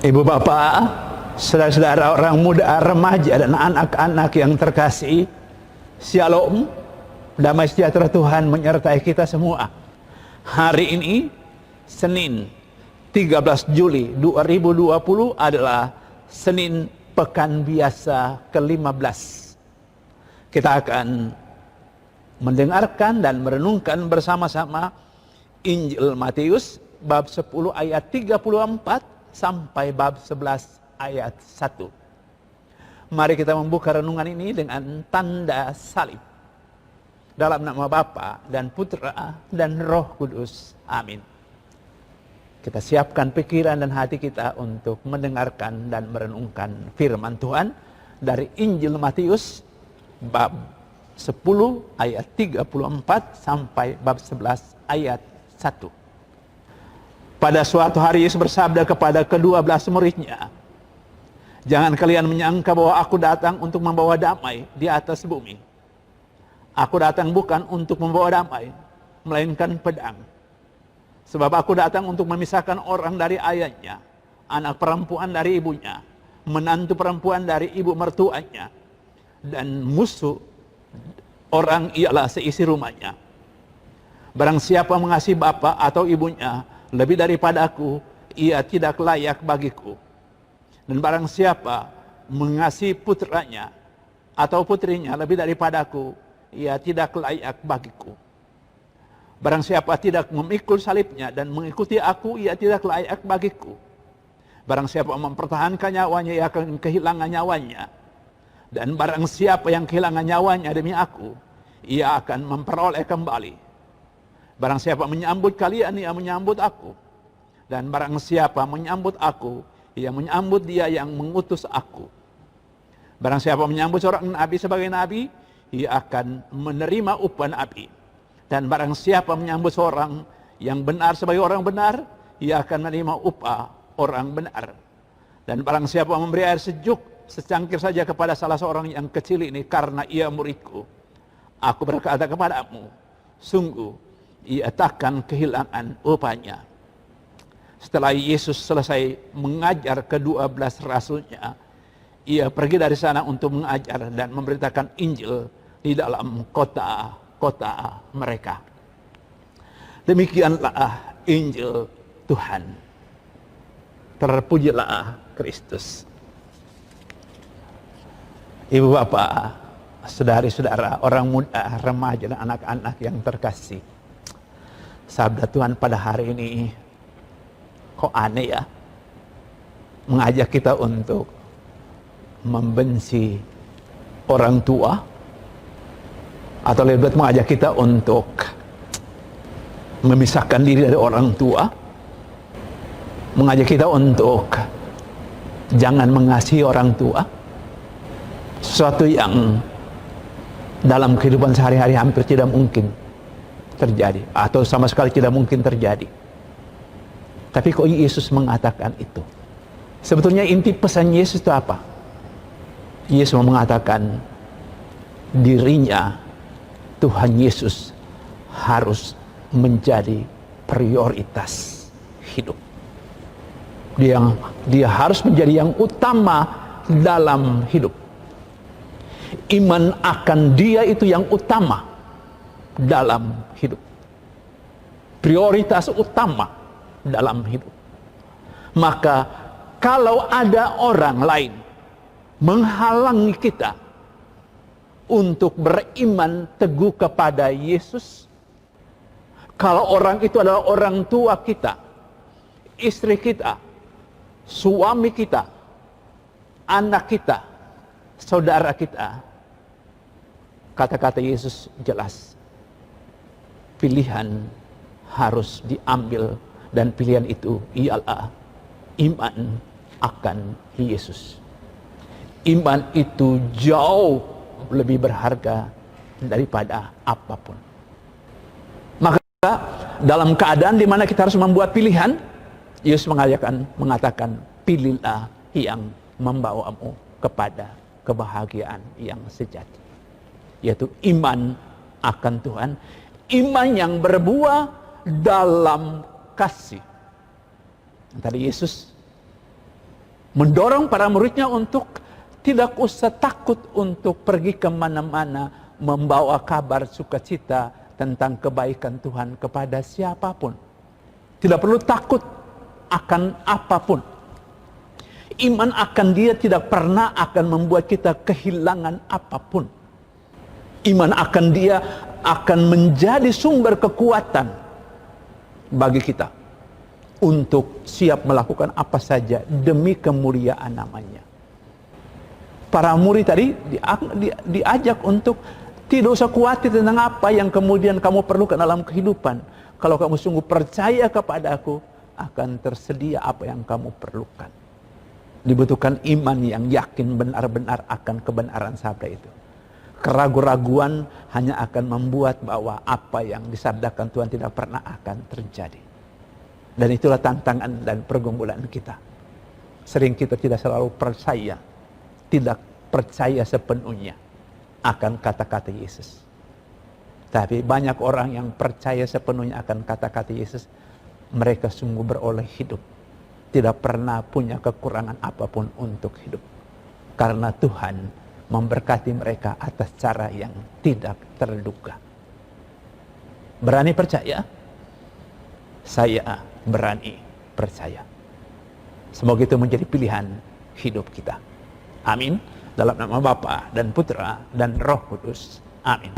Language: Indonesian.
Ibu bapak, saudara-saudara, orang muda, remaja, dan anak-anak yang terkasih, Shalom, damai sejahtera Tuhan menyertai kita semua. Hari ini, Senin 13 Juli 2020 adalah Senin Pekan Biasa ke-15. Kita akan mendengarkan dan merenungkan bersama-sama Injil Matius bab 10 ayat 34 sampai bab 11 ayat 1. Mari kita membuka renungan ini dengan tanda salib. Dalam nama Bapa dan Putra dan Roh Kudus. Amin. Kita siapkan pikiran dan hati kita untuk mendengarkan dan merenungkan firman Tuhan dari Injil Matius bab 10 ayat 34 sampai bab 11 ayat 1. Pada suatu hari Yesus bersabda kepada ke-12 muridnya, "Jangan kalian menyangka bahwa aku datang untuk membawa damai di atas bumi. Aku datang bukan untuk membawa damai, melainkan pedang. Sebab aku datang untuk memisahkan orang dari ayahnya, anak perempuan dari ibunya, menantu perempuan dari ibu mertuanya, dan musuh orang ialah seisi rumahnya. Barang siapa mengasihi bapa atau ibunya lebih daripada aku, ia tidak layak bagiku. Dan barang siapa mengasihi putranya atau putrinya lebih daripada aku, ia tidak layak bagiku. Barang siapa tidak memikul salibnya dan mengikuti aku, ia tidak layak bagiku. Barang siapa mempertahankan nyawanya, ia akan kehilangan nyawanya. Dan barang siapa yang kehilangan nyawanya demi aku, ia akan memperoleh kembali. Barang siapa menyambut kalian, ia menyambut aku. Dan barang siapa menyambut aku, ia menyambut dia yang mengutus aku. Barang siapa menyambut seorang nabi sebagai nabi, ia akan menerima upah nabi. Dan barang siapa menyambut seorang yang benar sebagai orang benar, ia akan menerima upah orang benar. Dan barang siapa memberi air sejuk secangkir saja kepada salah seorang yang kecil ini karena ia muridku, aku berkata kepadamu, sungguh ia takkan kehilangan upahnya." Setelah Yesus selesai mengajar ke-12 rasulnya, ia pergi dari sana untuk mengajar dan memberitakan Injil di dalam kota-kota mereka. Demikianlah Injil Tuhan. Terpujilah Kristus. Ibu bapak, saudari-saudara, orang muda, remaja, dan anak-anak yang terkasih, sabda Tuhan pada hari ini kok aneh ya, mengajak kita untuk membenci orang tua, atau lebih baik mengajak kita untuk memisahkan diri dari orang tua, mengajak kita untuk jangan mengasihi orang tua, sesuatu yang dalam kehidupan sehari-hari hampir tidak mungkin terjadi, atau sama sekali tidak mungkin terjadi. Tapi kok Yesus mengatakan itu? Sebetulnya inti pesan Yesus itu apa? Yesus mengatakan dirinya, Tuhan Yesus, harus menjadi prioritas hidup. Dia harus menjadi yang utama dalam hidup. Iman akan dia itu yang utama dalam hidup. Prioritas utama dalam hidup. Maka kalau ada orang lain menghalangi kita untuk beriman teguh kepada Yesus, kalau orang itu adalah orang tua kita, istri kita, suami kita, anak kita, saudara kita, kata-kata Yesus jelas, pilihan harus diambil, dan pilihan itu ialah iman akan Yesus. Iman itu jauh lebih berharga daripada apapun. Maka dalam keadaan di mana kita harus membuat pilihan, Yesus mengatakan, pilihlah yang membawamu kepada kebahagiaan yang sejati, yaitu iman akan Tuhan, iman yang berbuah dalam kasih. Tadi Yesus Mendorong para muridnya untuk tidak usah takut untuk pergi kemana-mana membawa kabar sukacita tentang kebaikan Tuhan kepada siapapun. Tidak perlu takut akan apapun. Iman akan Dia tidak pernah akan membuat kita kehilangan apapun. Iman akan Dia akan menjadi sumber kekuatan bagi kita untuk siap melakukan apa saja demi kemuliaan namanya. Para murid tadi diajak untuk tidak usah khawatir tentang apa yang kemudian kamu perlukan dalam kehidupan. Kalau kamu sungguh percaya kepada Aku, akan tersedia apa yang kamu perlukan. Dibutuhkan iman yang yakin benar-benar akan kebenaran sabda itu. Keraguan-raguan hanya akan membuat bahwa apa yang disabdakan Tuhan tidak pernah akan terjadi. Dan itulah tantangan dan pergumulan kita. Sering kita tidak selalu percaya, tidak percaya sepenuhnya akan kata-kata Yesus. Tapi banyak orang yang percaya sepenuhnya akan kata-kata Yesus, mereka sungguh beroleh hidup. Tidak pernah punya kekurangan apapun untuk hidup. Karena Tuhan memberkati mereka atas cara yang tidak terduga. Berani percaya? Saya berani percaya. Semoga itu menjadi pilihan hidup kita. Amin. Dalam nama Bapa dan Putra dan Roh Kudus. Amin.